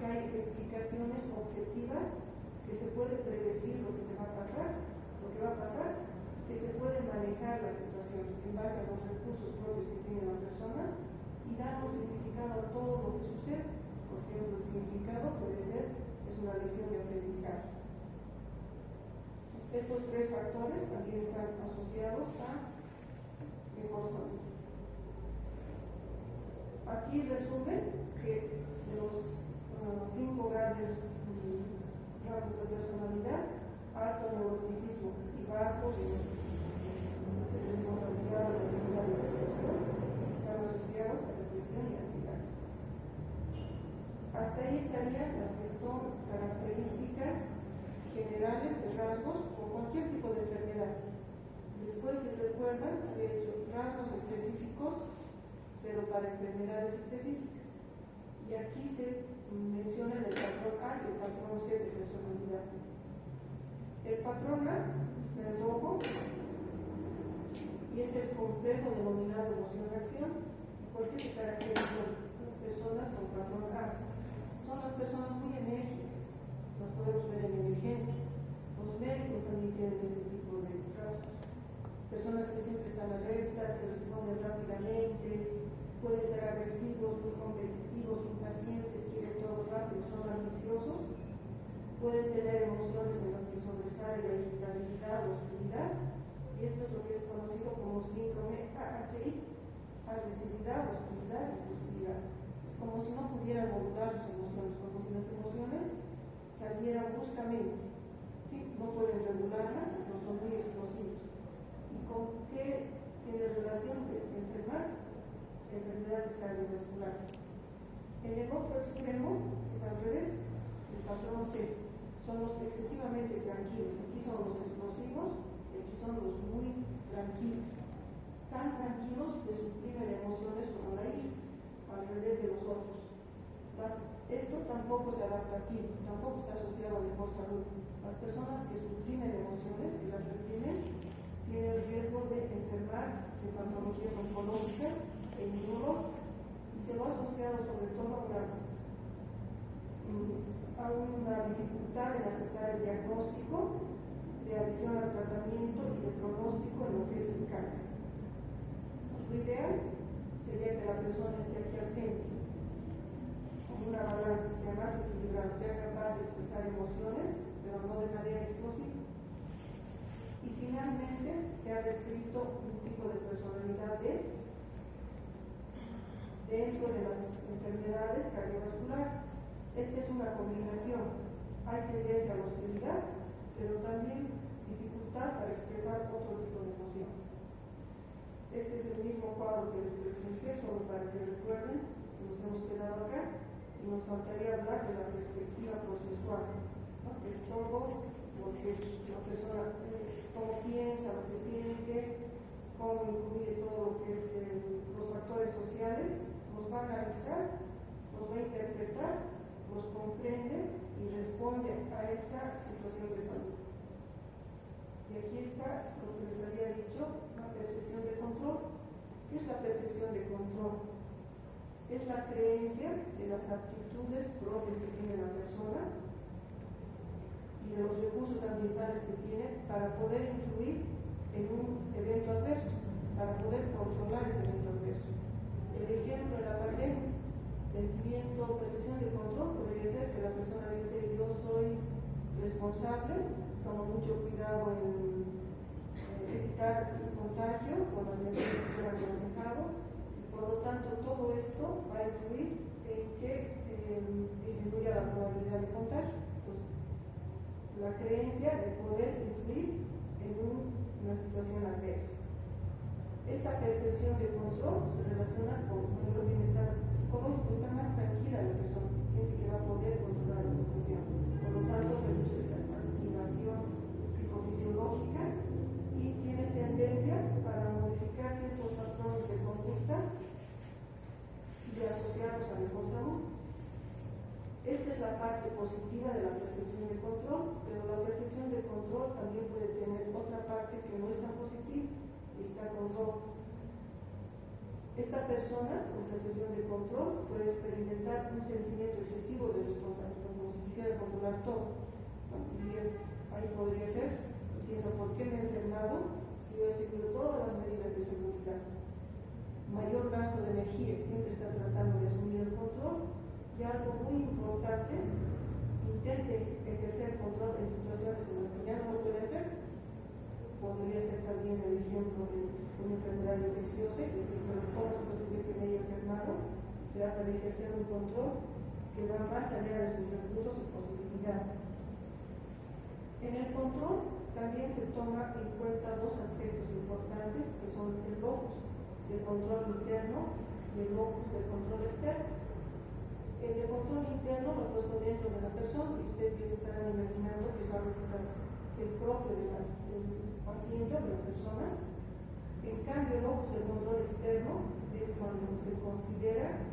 que hay explicaciones objetivas, que se puede predecir lo que se va a pasar, que se puede manejar las situaciones en base a los recursos propios que tiene la persona y dar un significado a todo lo que sucede. Por ejemplo, el significado puede ser, es una lección de aprendizaje. Estos tres factores también están asociados a mejor salud. Aquí resumen que de los 5 grandes rasgos de personalidad, alto neuroticismo y bajo de responsabilidad de la expresión, están asociados a depresión y ansiedad. Hasta ahí estarían las que son características generales de rasgos o cualquier tipo de enfermedad. Después, si recuerdan, había hecho rasgos específicos, pero para enfermedades específicas. Y aquí se menciona el patrón A y el patrón C de personalidad. El patrón A está en rojo y es el complejo denominado emoción-acción. ¿Por qué se caracterizan las personas con patrón A? Son las personas muy enérgicas, las podemos ver en emergencias. Los médicos también tienen este tipo de rasgos. Personas que siempre están alertas, que responden rápidamente, pueden ser agresivos, muy competitivos, impacientes, quieren todo rápido, son ambiciosos, pueden tener emociones en las que sobresale la irritabilidad, la hostilidad, y esto es lo que es conocido como síndrome AHI, agresividad, hostilidad, impulsividad. Es como si no pudieran modular sus emociones, como si las emociones salieran bruscamente, ¿sí? No pueden regularlas, no son muy explosivos. ¿Y con qué tiene relación de enfermar? Enfermedades cardiovasculares. En el otro extremo es al revés, el patrón C. Son los excesivamente tranquilos. Aquí son los explosivos y aquí son los muy tranquilos. Tan tranquilos que suprimen emociones como la ira, al revés de los otros. Esto tampoco se adapta aquí, tampoco está asociado a mejor salud. Las personas que suprimen emociones, que las reprimen, tienen el riesgo de enfermar de patologías oncológicas e inmunológicas. Y se lo ha asociado sobre todo a una dificultad en aceptar el diagnóstico, de adhesión al tratamiento y de pronóstico en lo que es el cáncer. Pues lo ideal sería que la persona esté aquí al centro, con una balanza, sea más equilibrada, sea capaz de expresar emociones, pero no de manera explosiva. Y finalmente se ha descrito un tipo de personalidad dentro de las enfermedades cardiovasculares. Esta es una combinación. Hay tendencia a la hostilidad, pero también dificultad para expresar otro tipo de emociones. Este es el mismo cuadro que les presenté, solo para que recuerden que nos hemos quedado acá y nos faltaría hablar de la perspectiva procesual, ¿no? Que es todo lo que la persona, cómo piensa, lo que siente, cómo incluye todo lo que es los factores sociales, nos va a analizar, nos va a interpretar, nos comprende y responde a esa situación de salud. Y aquí está lo que les había dicho, la percepción de control. ¿Qué es la percepción de control? Es la creencia de las aptitudes propias que tiene la persona y de los recursos ambientales que tiene para poder influir en un evento adverso, para poder controlar ese evento adverso. El ejemplo de la pandemia, sentimiento, percepción de control, podría ser que la persona dice: yo soy responsable, tomo mucho cuidado en evitar el contagio con las medidas que se han aconsejado, y por lo tanto todo esto va a influir en que disminuya la probabilidad de contagio. Entonces, la creencia de poder influir en una situación adversa. Esta percepción de control se relaciona con el bienestar psicológico, está más tranquila la persona, siente que va a poder controlar la situación. Por lo tanto, reduce esa activación psicofisiológica y tiene tendencia para modificar ciertos patrones de conducta y asociarlos a mejor salud. Esta es la parte positiva de la percepción de control, pero la percepción de control también puede tener otra parte que no es tan positiva y está con rojo. Esta persona con percepción de control puede experimentar un sentimiento excesivo de responsabilidad, como si quisiera controlar todo. Y ahí podría ser, piensa: ¿por qué me he enfermado si yo he seguido todas las medidas de seguridad? Mayor gasto de energía, siempre está tratando de asumir el control. Y algo muy importante, intente ejercer control en situaciones en las que ya no lo puede hacer. Podría ser también el ejemplo de una enfermedad infecciosa, es decir, ¿cómo es posible que me haya enfermado? Trata de ejercer un control control que va más allá de sus recursos y posibilidades. En el control también se toma en cuenta dos aspectos importantes que son el locus de control interno y el locus de control externo. El de control interno lo he puesto dentro de la persona y ustedes ya se estarán imaginando que es algo que es propio del paciente o de la persona. En cambio, el locus de control externo es cuando se considera,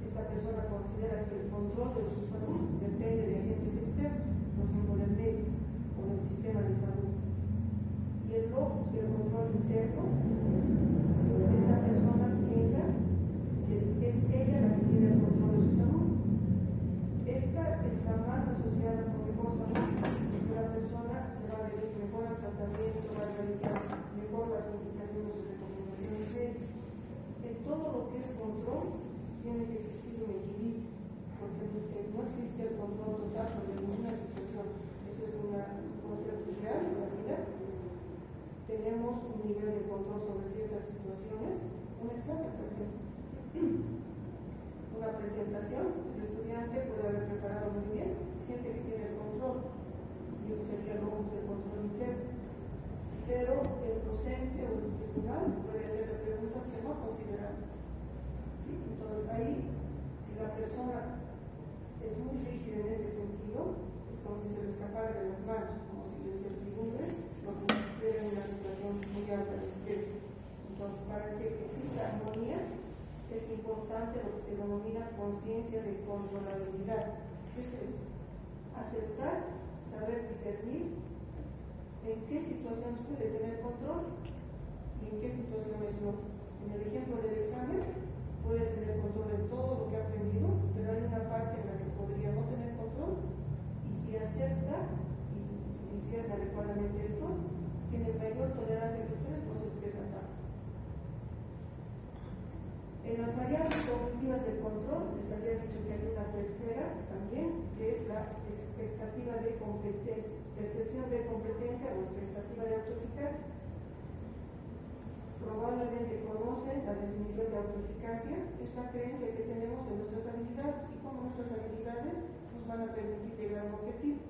esta persona considera que el control de su salud depende de agentes externos, por ejemplo del médico o del sistema de salud. Y el locus del control interno, esta persona piensa que es ella la que tiene el control de su salud. Esta está más asociada con mejor salud, porque la persona se va a adherir mejor al tratamiento, va a realizar mejor las indicaciones y recomendaciones médicas. En todo lo que es control, tiene que existir un equilibrio, porque no existe el control total sobre ninguna situación. Eso es un concepto real en la vida. Tenemos un nivel de control sobre ciertas situaciones, un examen, por ejemplo, una presentación, el estudiante puede haber preparado muy bien, siente que tiene el control, y eso sería el locus de control interno. Pero el docente o el tribunal puede hacerle preguntas que no consideran. ¿Sí? Entonces ahí, si la persona es muy rígida en este sentido, es como si se le escapara de las manos, como si le incertidumbre lo que sucede en una situación muy alta de estrés. Entonces, para que exista armonía, es importante lo que se denomina conciencia de controlabilidad. ¿Qué es eso? Aceptar, saber discernir en qué situaciones puede tener control y en qué situaciones no. En el ejemplo del examen, puede tener control en todo lo que ha aprendido, pero hay una parte en la que podría no tener control, y si acepta y discierne adecuadamente esto, tiene mayor tolerancia al estrés, no se estresa tanto. En las variables cognitivas del control, les había dicho que hay una tercera también, que es la expectativa de competencia, percepción de competencia o expectativa de autoeficacia. Probablemente conocen la definición de autoeficacia, es la creencia que tenemos de nuestras habilidades y cómo nuestras habilidades nos van a permitir llegar a un objetivo.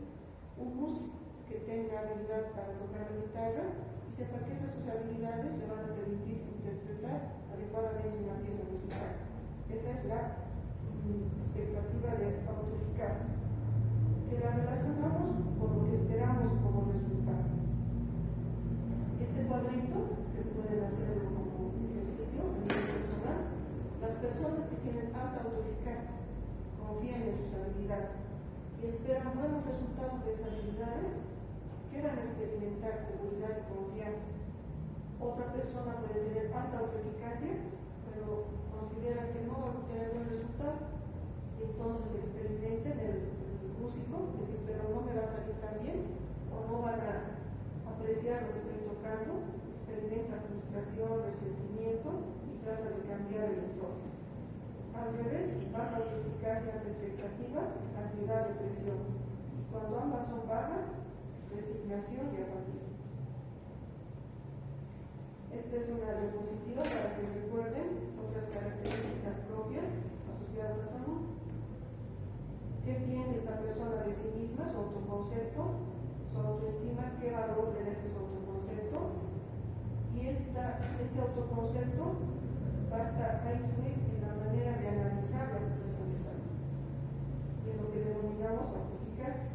Un músico que tenga habilidad para tocar la guitarra y sepa que esas sus habilidades le van a permitir interpretar adecuadamente una pieza musical. Esa es la expectativa de autoeficacia, que la relacionamos con lo que esperamos como resultado. Este cuadrito, que pueden hacerlo como ejercicio a nivel personal, las personas que tienen alta autoeficacia confían en sus habilidades y esperan buenos resultados de esas habilidades, quieran experimentar seguridad y confianza. Otra persona puede tener alta autoeficacia, pero considera que no va a obtener buen resultado, y entonces experimenten el músico, decir, pero no me va a salir tan bien, o no van a apreciar lo que estoy tocando, experimenta frustración, resentimiento y trata de cambiar el entorno. Al revés, baja autoeficacia ante expectativa, ansiedad, depresión. Cuando ambas son bajas, resignación y apatía. Esta es una diapositiva para que recuerden otras características propias asociadas a salud. ¿Qué piensa esta persona de sí misma, su autoconcepto, su autoestima, qué valor le da ese autoconcepto? Y este autoconcepto va a influir en la manera de analizar la situación de salud, y en lo que denominamos autoeficacia.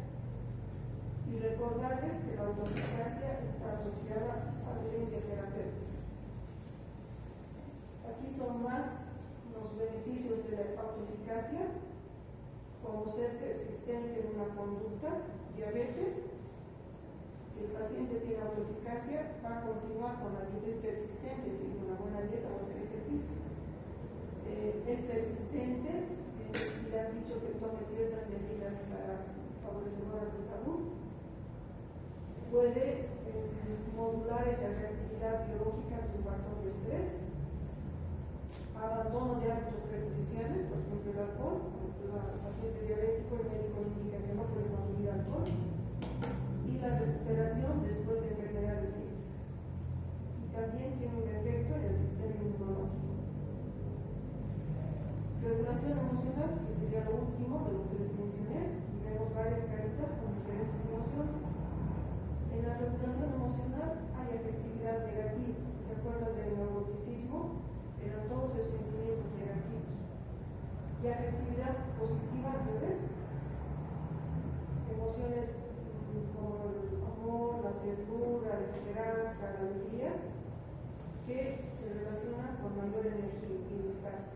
Y recordarles que la autoeficacia está asociada a la evidencia terapéutica. Aquí son más los beneficios de la autoeficacia, como ser persistente en una conducta, diabetes. Si el paciente tiene autoeficacia, va a continuar con la dieta, es persistente, seguir una buena dieta o hacer ejercicio. Es persistente, si le han dicho que tome ciertas medidas para favorecedoras de salud, puede modular esa reactividad biológica ante un factor de estrés, abandono de hábitos prejudiciales, por ejemplo el alcohol. El paciente diabético, el médico indica que no puede consumir alcohol, y la recuperación después de enfermedades físicas. Y también tiene un efecto en el sistema inmunológico. Regulación regulación emocional, que sería lo último de lo que les mencioné, y vemos varias caritas con diferentes emociones. En la regulación emocional hay afectividad negativa. Si se acuerdan del neuroticismo, eran todos esos sentimientos negativos. Y afectividad positiva al revés, emociones como el amor, la ternura, la esperanza, la alegría, que se relacionan con mayor energía y bienestar.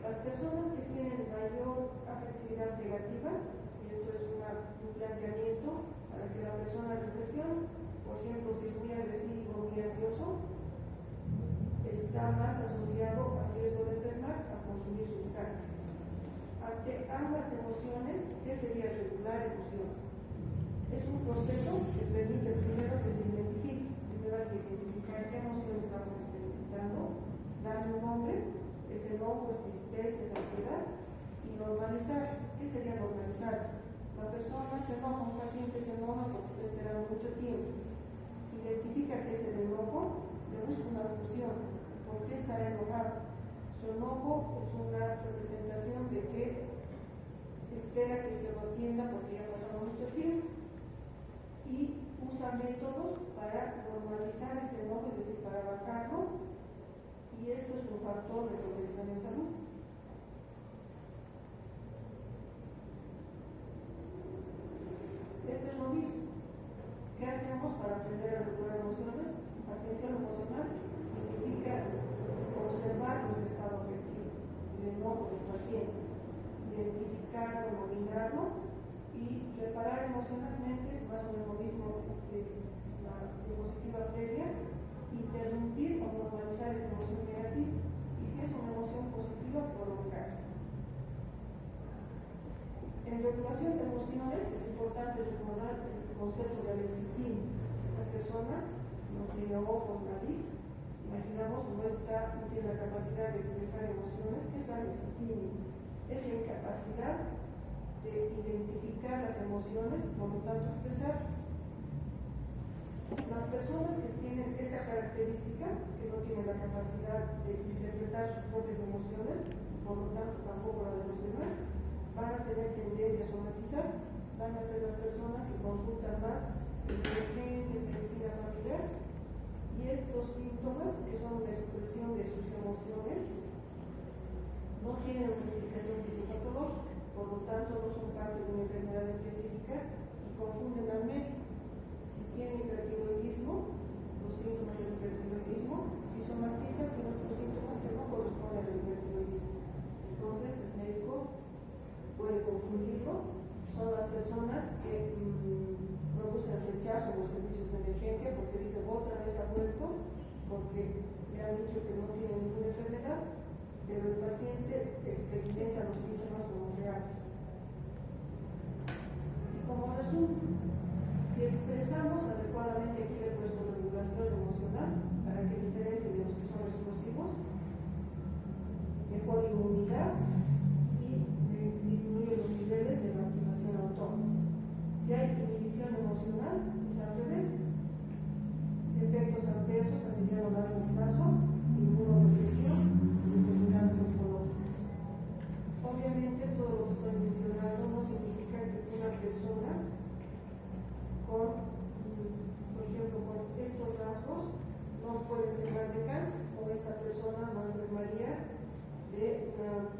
Las personas que tienen mayor afectividad negativa, y esto es un planteamiento para que la persona reflexione, por ejemplo, si es muy agresivo, muy ansioso, está más asociado al riesgo de enfermar, a consumir sustancias. Ante ambas emociones, ¿qué sería regular emociones? Es un proceso que permite primero que se identifique, primero hay que identificar qué emoción estamos experimentando, darle un nombre, es enojo, es tristeza, es ansiedad, y normalizarlas. ¿Qué sería normalizarlas? La persona se enoja, un paciente se enoja porque está esperando mucho tiempo. Identifica que es el enojo, le busca una función. ¿Por qué estará enojado? Su enojo es una representación de que espera que se lo atienda porque ya ha pasado mucho tiempo. Y usa métodos para normalizar ese enojo, es decir, para bajarlo, y esto es un factor de protección en salud. Esto es lo mismo. ¿Qué hacemos para aprender a regular emociones? Atención emocional significa observar nuestro estado afectivo, el enojo del paciente, identificarlo, dominarlo y reparar emocionalmente, es más o menos lo mismo de la diapositiva previa, interrumpir o normalizar esa emoción negativa, y si es una emoción positiva, prolongar. En regulación de emociones es importante recordar el concepto de alexitimia. Esta persona no tiene ojos, nariz, imaginamos no tiene la capacidad de expresar emociones. ¿Qué es la alexitimia? Es la incapacidad de identificar las emociones, por lo tanto expresarlas. Las personas que tienen esta característica, que no tienen la capacidad de interpretar sus propias emociones, por lo tanto tampoco las de los demás, van a tener tendencia a somatizar, van a ser las personas que consultan más en emergencias, medicina familiar, y estos síntomas, que son una expresión de sus emociones, no tienen una explicación fisiopatológica, por lo tanto no son parte de una enfermedad específica y confunden al médico. Si tiene hipertiroidismo, los síntomas del hipertiroidismo, si somatiza, tiene otros síntomas que no corresponden al hipertiroidismo. Entonces el médico puede confundirlo. Son las personas que producen rechazo en los servicios de emergencia porque dicen otra vez ha vuelto, porque le han dicho que no tiene ninguna enfermedad, pero el paciente experimenta los síntomas como reales. Y como resumen, si expresamos adecuadamente, aquí le he puesto regulación emocional para que diferencie de los que son explosivos, mejor inmunidad y disminuye los niveles de la activación autónoma. Si hay inhibición emocional, es al revés. Efectos adversos a mediano o largo plazo, inmunodepresión y enfermedades oncológicas. Obviamente todo lo que estoy mencionando no significa que una persona con, por ejemplo, con estos rasgos no puede enfermar de cáncer, o esta persona no enfermaría de una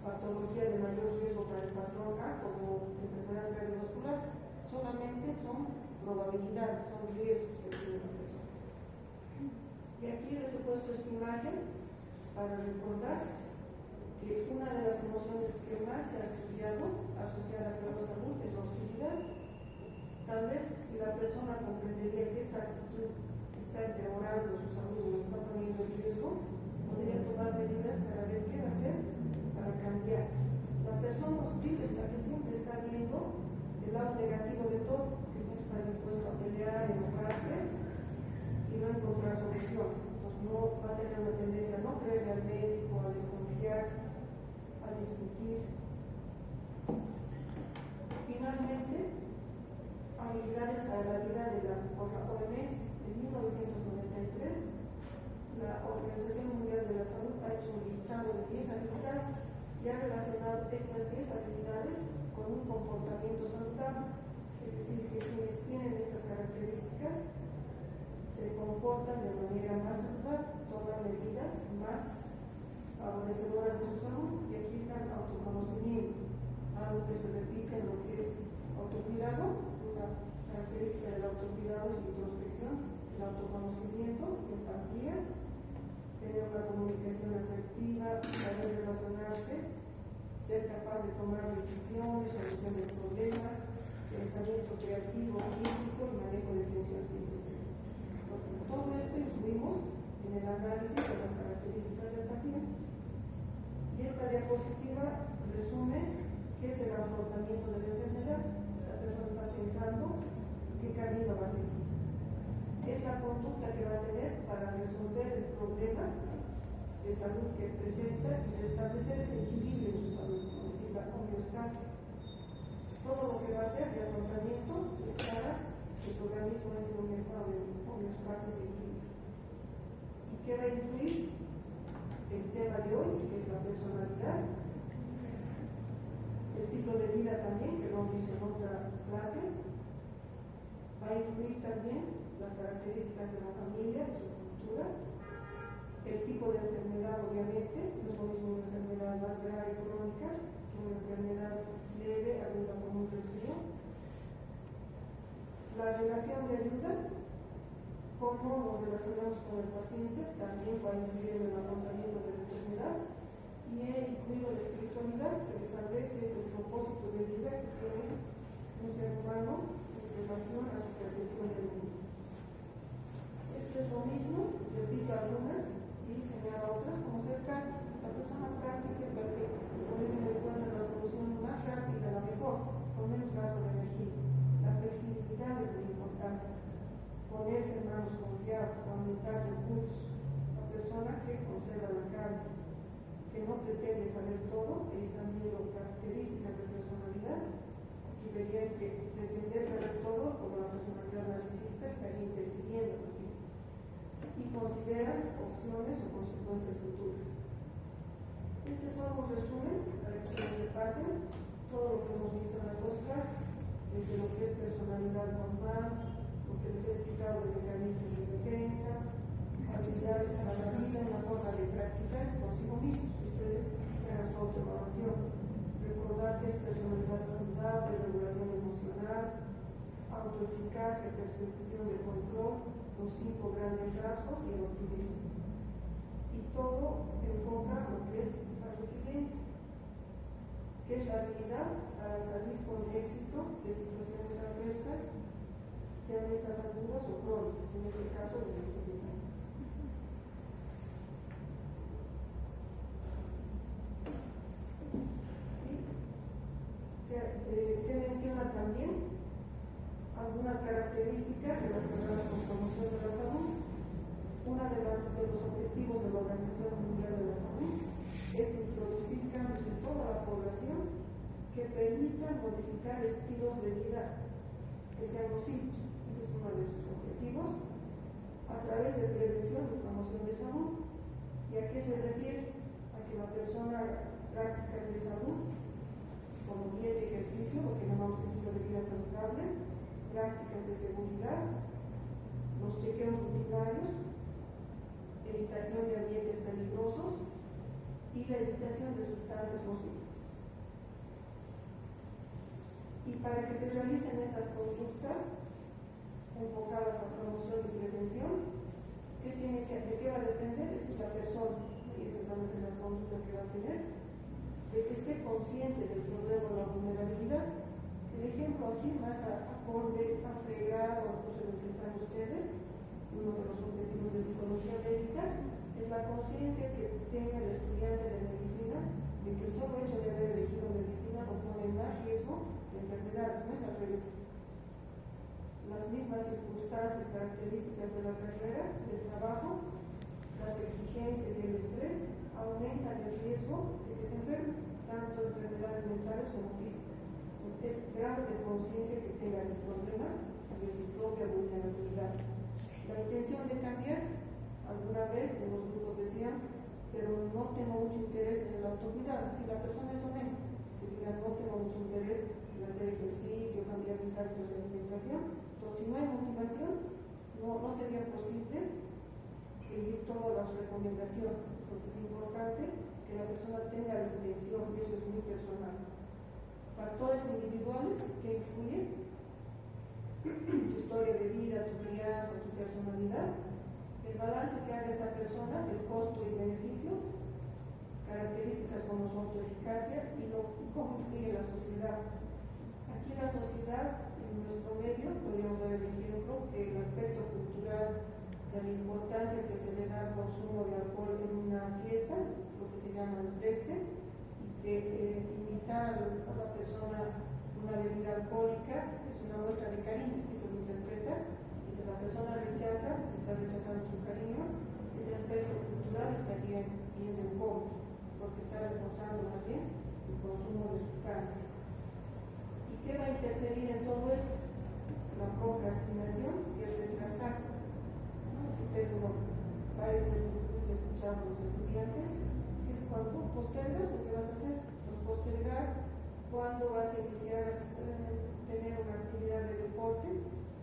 patología de mayor riesgo para el patrón A, como enfermedades cardiovasculares. Solamente son probabilidades, son riesgos que tiene la persona. Y aquí les he puesto esta imagen para recordar que una de las emociones que más se ha estudiado asociada a la salud es la hostilidad. Tal vez si la persona comprendería que esta actitud está empeorando su salud o está poniendo en riesgo, podría tomar medidas para ver qué va a hacer para cambiar. La persona hostil es la que siempre está viendo el lado negativo de todo, que siempre está dispuesto a pelear, enojarse y no encontrar soluciones. Entonces no va a tener una tendencia a no creerle al médico, a desconfiar, a discutir. Finalmente, habilidades para la vida por la OMS. En 1993, la Organización Mundial de la Salud ha hecho un listado de 10 habilidades y ha relacionado estas 10 habilidades con un comportamiento saludable, es decir, que quienes tienen estas características se comportan de manera más saludable, toman medidas más favorecedoras de su salud. Y aquí está el autoconocimiento, algo que se repite en lo que es autocuidado. Una característica del autocuidado es la introspección, el autoconocimiento, empatía, tener una comunicación asertiva, saber relacionarse, ser capaz de tomar decisiones, solución de problemas, pensamiento creativo, crítico y manejo de tensiones y estrés. Todo esto incluimos en el análisis de las características del paciente. Y esta diapositiva resume qué es el afrontamiento de la enfermedad. Esta persona está pensando qué camino va a seguir. Es la conducta que va a tener para resolver el problema de salud que presenta y restablecer ese equilibrio en su salud, es decir, la homeostasis. Todo lo que va a hacer de afrontamiento es para que su organismo entre en un estado de homeostasis de equilibrio. ¿Y qué va a influir? El tema de hoy, que es la personalidad, el ciclo de vida también, que lo hemos visto en otra clase, va a influir también las características de la familia, de su cultura, el tipo de enfermedad, obviamente, no es lo mismo una enfermedad más grave y crónica que una enfermedad leve, aguda como un resfrío. La relación de ayuda, cómo nos relacionamos con el paciente, también va a influir en el afrontamiento de la enfermedad. Y he incluido la espiritualidad, que saber que es el propósito de vida que tiene un ser humano en relación a su percepción del mundo. Esto es lo mismo, repito algunas y señalo otras, como ser práctico. La persona práctica es la que puede se encuentra la solución más rápida, la mejor, con menos gasto de energía. La flexibilidad es muy importante. Ponerse en manos confiadas, aumentar recursos. La persona que conserva la calma, que no pretende saber todo, ahí están viendo características de personalidad. Aquí verían que pretender saber todo, como la personalidad narcisista, estaría interfiriendo y consideran opciones o consecuencias futuras. Este es solo un resumen para que ustedes repasen todo lo que hemos visto en las dos clases, desde lo que es personalidad normal, lo que les he explicado de mecanismos de defensa, habilidades para la vida, una forma de practicar es consigo mismos, que ustedes se hagan su autoevaluación. Recordar que es personalidad saludable, regulación emocional, autoeficacia, percepción de control, los 5 grandes rasgos y el optimismo. Y todo enfoca lo que es la resiliencia, que es la habilidad para salir con éxito de situaciones adversas, sean estas agudas o crónicas, en este caso de la enfermedad. Se menciona también algunas características relacionadas con promoción de la salud. Uno de los objetivos de la Organización Mundial de la Salud es introducir cambios en toda la población que permitan modificar estilos de vida que sean nocivos. Ese es uno de sus objetivos, a través de prevención y promoción de salud. ¿Y a qué se refiere? A que la persona prácticas de salud, como dieta y ejercicio, lo que llamamos estilo de vida saludable, prácticas de seguridad, los chequeos rutinarios, evitación de ambientes peligrosos y la evitación de sustancias nocivas. Y para que se realicen estas conductas enfocadas a promoción y prevención, ¿de qué va a depender? Esta es la persona, y esas van a ser las conductas que va a tener, de que esté consciente del problema de la vulnerabilidad. El ejemplo aquí más acorde a pregrado o curso en el que están ustedes, uno de los objetivos de psicología médica, es la conciencia que tenga el estudiante de medicina de que el solo hecho de haber elegido medicina lo pone en más riesgo de enfermedades, no es al revés. Las mismas circunstancias características de la carrera, del trabajo, las exigencias y el estrés aumentan el riesgo de que se enfermen, tanto enfermedades mentales como físicas. Entonces, el grado de conciencia que tenga el problema y de su propia vulnerabilidad. La intención de cambiar, alguna vez en los grupos decían, pero no tengo mucho interés en el autocuidado. Si la persona es honesta, que diga no tengo mucho interés en hacer ejercicio, cambiar mis hábitos de alimentación, entonces si no hay motivación, no sería posible seguir todas las recomendaciones. Entonces es importante que la persona tenga la intención, y eso es muy personal. Factores individuales que influyen: tu historia de vida, tu crianza, tu personalidad, el balance que haga esta persona, el costo y beneficio, características como su autoeficacia y cómo influye la sociedad. Aquí la sociedad, en nuestro medio, podríamos dar el ejemplo que el aspecto cultural de la importancia que se le da al consumo de alcohol en una fiesta, lo que se llama el preste, y que invitar a la persona una bebida alcohólica es una muestra de cariño, si se lo interpreta, y si la persona rechaza, está rechazando su cariño, ese aspecto cultural estaría yendo en contra, porque está reforzando más bien el consumo de sustancias. ¿Y qué va a interferir en todo esto? La procrastinación, que es retrasar. Si tengo varias veces escuchado a los estudiantes, es cuando postergas lo que vas a hacer. Pues postergar cuando vas a iniciar a tener una actividad de deporte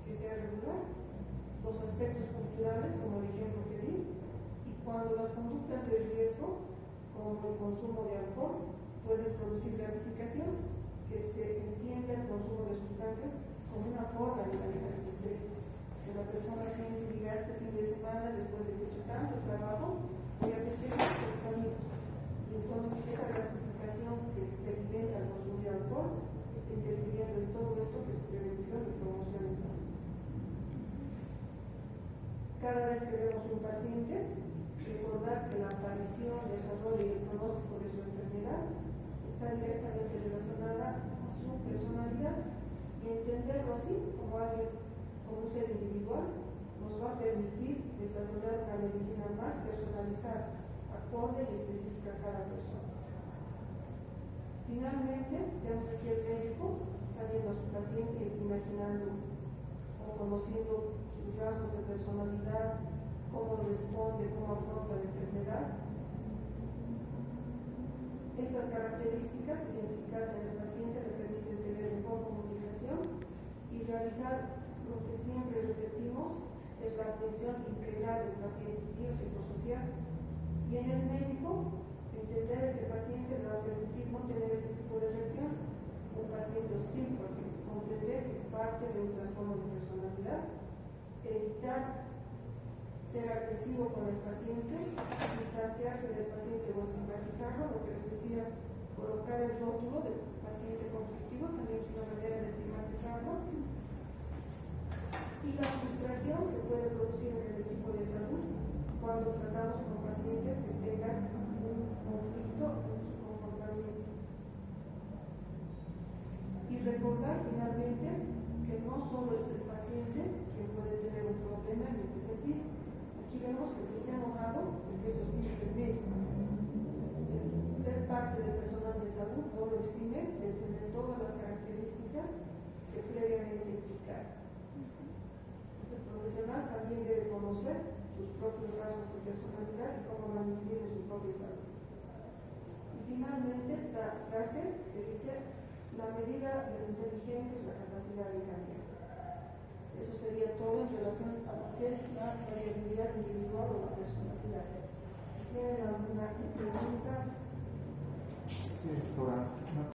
que sea regular, los aspectos culturales, como el ejemplo que di, y cuando las conductas de riesgo, como el consumo de alcohol, pueden producir gratificación, que se entiende el consumo de sustancias como una forma de manejar el estrés. Que la persona piense y diga: este fin de semana, después de que he hecho tanto trabajo, voy a festejar con mis amigos. Y entonces esa gratificación que experimenta al consumir alcohol está interfiriendo en todo esto que es prevención y promoción de salud. Cada vez que vemos un paciente, recordar que la aparición, desarrollo y el pronóstico de su enfermedad está directamente relacionada a su personalidad, y entenderlo así como un ser individual nos va a permitir desarrollar una medicina más personalizada, acorde y específica a cada persona. Finalmente, vemos aquí el médico está viendo a su paciente y está imaginando o conociendo sus rasgos de personalidad, cómo responde, cómo afronta la enfermedad. Estas características identificadas en el paciente le permiten tener mejor comunicación y realizar lo que siempre repetimos, es la atención integral del paciente biopsicosocial. Y en el médico, entender a este paciente le va a permitir no tener este tipo de reacciones. Un paciente hostil, porque comprender que es parte de un trastorno de personalidad, evitar ser agresivo con el paciente, distanciarse del paciente o estigmatizarlo, lo que les decía, colocar el rótulo del paciente conflictivo también es una manera de estigmatizarlo. Y la frustración que puede producir en el equipo de salud cuando tratamos con pacientes que tengan un conflicto en su comportamiento. Y recordar finalmente que no solo es el paciente quien puede tener un problema en este sentido. Aquí vemos que el que está enojado, el que sostiene es el médico. Ser parte del personal de salud no lo exime de tener todas las características que previamente explicar. El profesional también debe conocer sus propios rasgos de personalidad y cómo mantener su propia salud. Y finalmente esta frase que dice: la medida de la inteligencia es la capacidad de cambiar. Eso sería todo en relación a lo que es la variabilidad individual o la personalidad. Si tienen alguna pregunta. Sí, doctora.